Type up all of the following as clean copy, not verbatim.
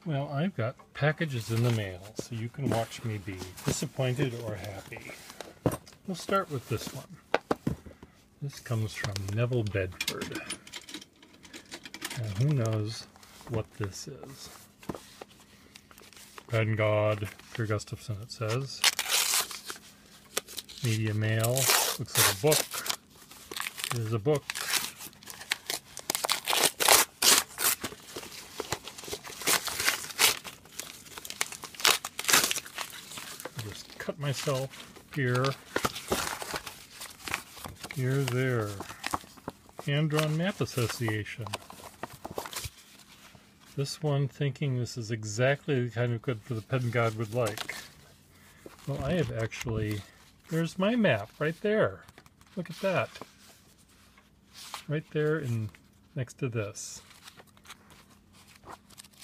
Well, I've got packages in the mail, so you can watch me be disappointed or happy. We'll start with this one. This comes from Neville Bedford. And who knows what this is? Pen God, Peter Gustafson, it says. Media mail. Looks like a book. Here's a book. Just cut myself here. Here, there. Hand-Drawn Map Association. This one thinking this is exactly the kind of good for the pen God would like. Well, I have actually... There's my map right there. Look at that. Right there in next to this.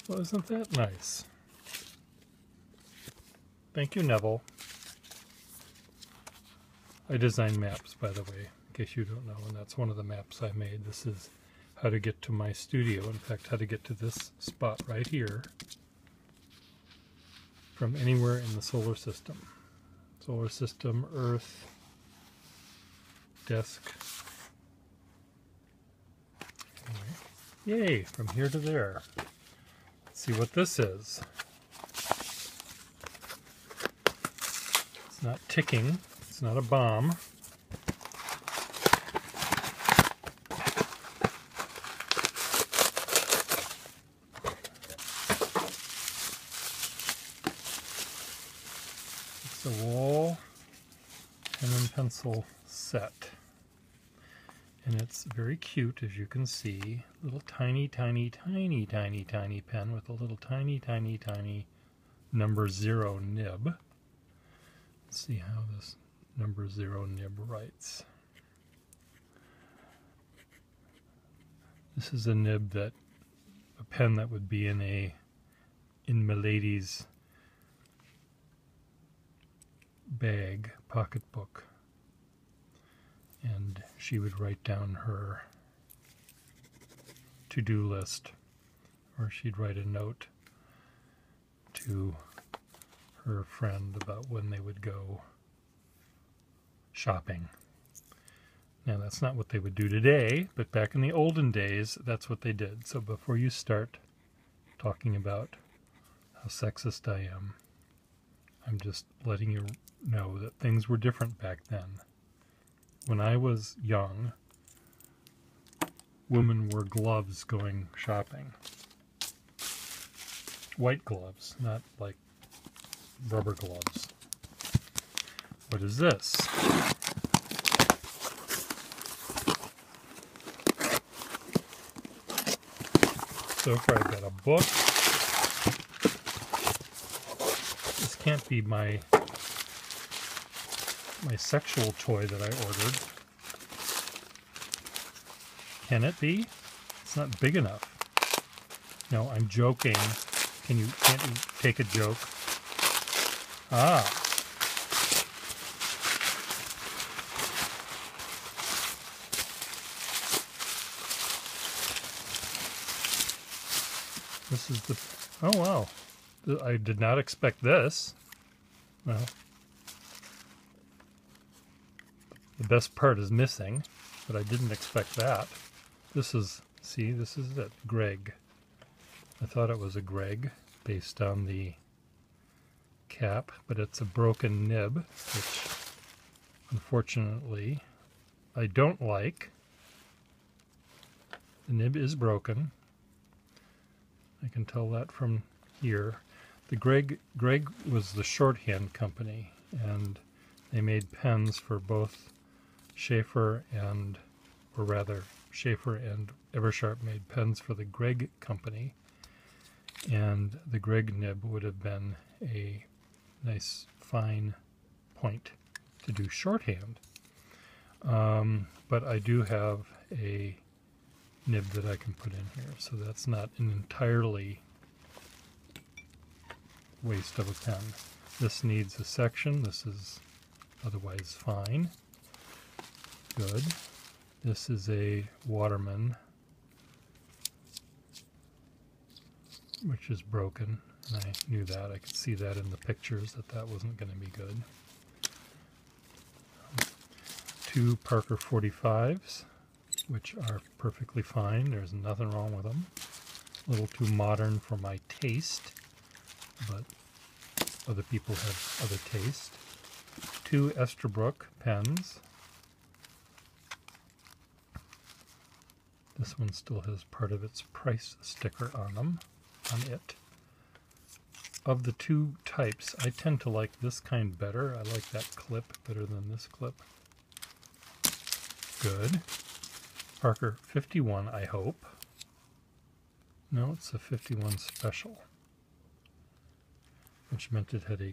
Well, isn't that nice? Thank you, Neville. I design maps, by the way, in case you don't know, and that's one of the maps I made. This is how to get to my studio. In fact, how to get to this spot right here from anywhere in the solar system. Solar system, Earth, desk. Anyway, yay, from here to there. Let's see what this is. It's not ticking. It's not a bomb. It's a wall pen and pencil set. And it's very cute, as you can see. Little tiny, tiny, tiny, tiny, tiny pen with a little tiny, tiny, tiny number 0 nib. Let's see how this number 0 nib writes. This is a nib that, a pen that would be in Milady's bag, pocketbook. And she would write down her to-do list, or she'd write a note to her friend about when they would go shopping. Now, that's not what they would do today, but back in the olden days, that's what they did. So before you start talking about how sexist I am, I'm just letting you know that things were different back then. When I was young, women wore gloves going shopping. White gloves, not like rubber gloves. What is this? So far I've got a book. This can't be my sexual toy that I ordered. Can it be? It's not big enough. No, I'm joking. Can't you take a joke? Ah. This is the... Oh, wow. I did not expect this. Well, the best part is missing, but I didn't expect that. This is, see, this is it, Greg. I thought it was a Greg based on the cap, but it's a broken nib, which unfortunately I don't like. The nib is broken. I can tell that from here. The Greg was the shorthand company, and they made pens for both Schaefer and, or rather, Schaefer and Eversharp made pens for the Greg company, and the Greg nib would have been a nice fine point to do shorthand. But I do have a nib that I can put in here, so that's not an entirely waste of a pen. This needs a section. This is otherwise fine. Good. This is a Waterman which is broken. And I knew that. I could see that in the pictures that that wasn't going to be good. 2 Parker 45s, which are perfectly fine. There's nothing wrong with them. A little too modern for my taste, but other people have other taste. 2 Esterbrook pens. This one still has part of its price sticker on it. Of the 2 types, I tend to like this kind better. I like that clip better than this clip. Good. Parker 51, I hope. No, it's a 51 special, which meant it had a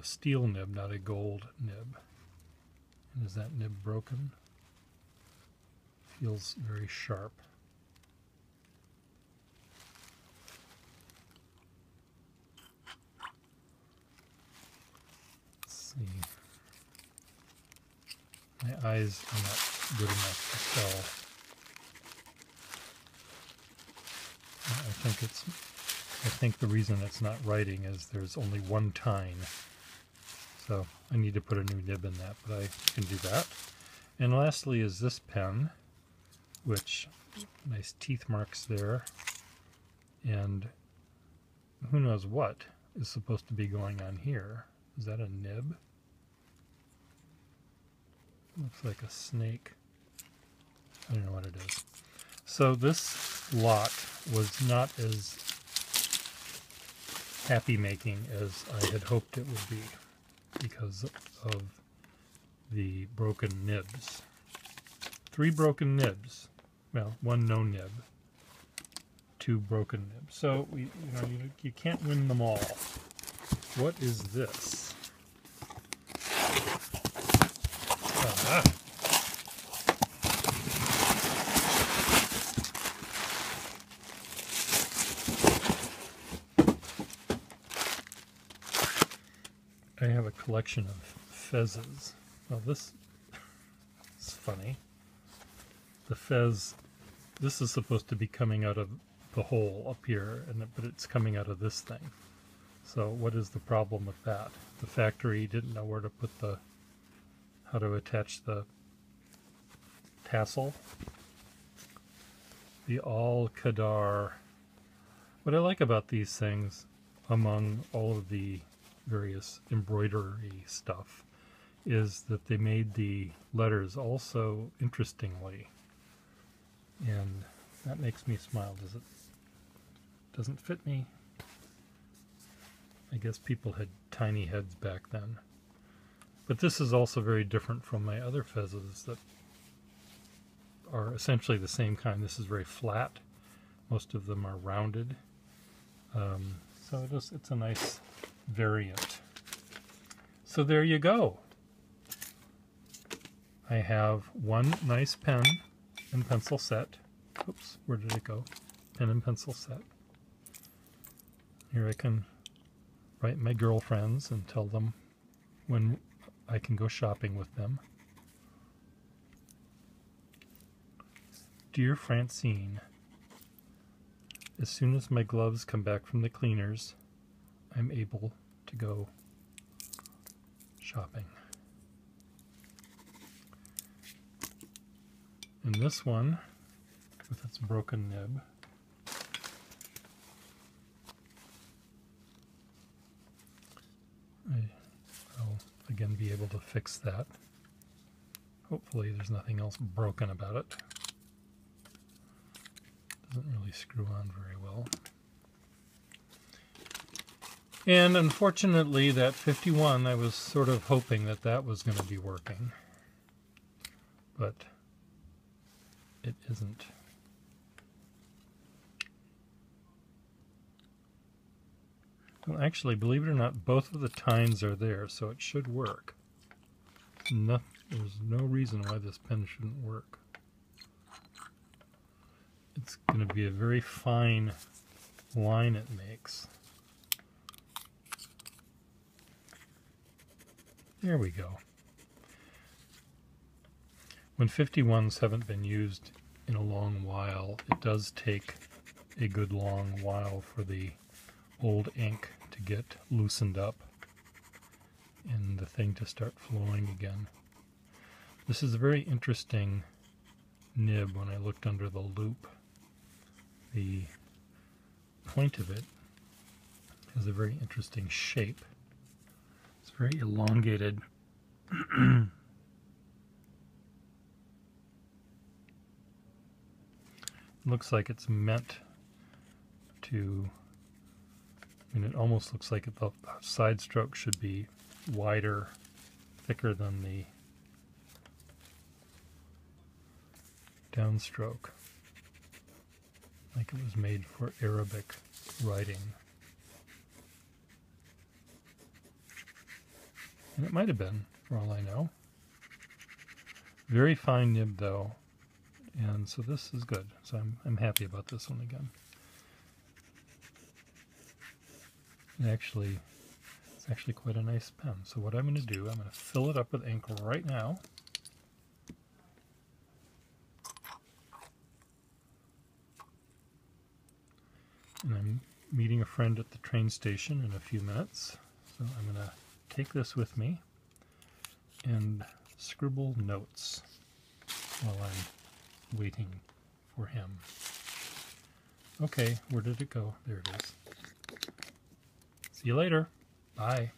steel nib, not a gold nib. And is that nib broken? Feels very sharp. Let's see. My eyes are not good enough to tell. I think the reason it's not writing is there's only one tine. So I need to put a new nib in that, but I can do that. And lastly is this pen, which nice teeth marks there, and who knows what is supposed to be going on here. Is that a nib? Looks like a snake. I don't know what it is. So this lot was not as happy making as I had hoped it would be because of the broken nibs. 3 broken nibs. Well, 1 no nib. 2 broken nibs. So you can't win them all. What is this? Ah. I have a collection of fezzes. Well, this is funny. The fez, this is supposed to be coming out of the hole up here, but it's coming out of this thing. So what is the problem with that? The factory didn't know where to put how to attach the tassel. The Al-Qadar. What I like about these things, among all of the various embroidery stuff, is that they made the letters also interestingly, and that makes me smile. Doesn't fit me. I guess people had tiny heads back then. But this is also very different from my other fezzes that are essentially the same kind. This is very flat. Most of them are rounded. So it's a nice variant. So there you go. I have 1 nice pen and pencil set. Oops, where did it go? Pen and pencil set. Here I can write my girlfriends and tell them when I can go shopping with them. Dear Francine, as soon as my gloves come back from the cleaners, I'm able to go shopping. And this one, with its broken nib, I'll again be able to fix that. Hopefully there's nothing else broken about it. Doesn't really screw on very well. And unfortunately that 51, I was sort of hoping that that was going to be working. But it isn't. Well, actually, believe it or not, both of the tines are there, so it should work. There's no reason why this pen shouldn't work. It's going to be a very fine line it makes. There we go. When 51s haven't been used in a long while, it does take a good long while for the old ink to get loosened up and the thing to start flowing again. This is a very interesting nib when I looked under the loop. The point of it has a very interesting shape. It's very elongated. Looks like it's meant to, I mean, it almost looks like the side stroke should be wider, thicker than the downstroke, like it was made for Arabic writing. And it might have been, for all I know. Very fine nib though, and so this is good. So I'm happy about this one again. It's actually quite a nice pen. So what I'm going to do, I'm going to fill it up with ink right now. And I'm meeting a friend at the train station in a few minutes. So I'm going to take this with me and scribble notes while I'm waiting for him. Okay, where did it go? There it is. See you later. Bye.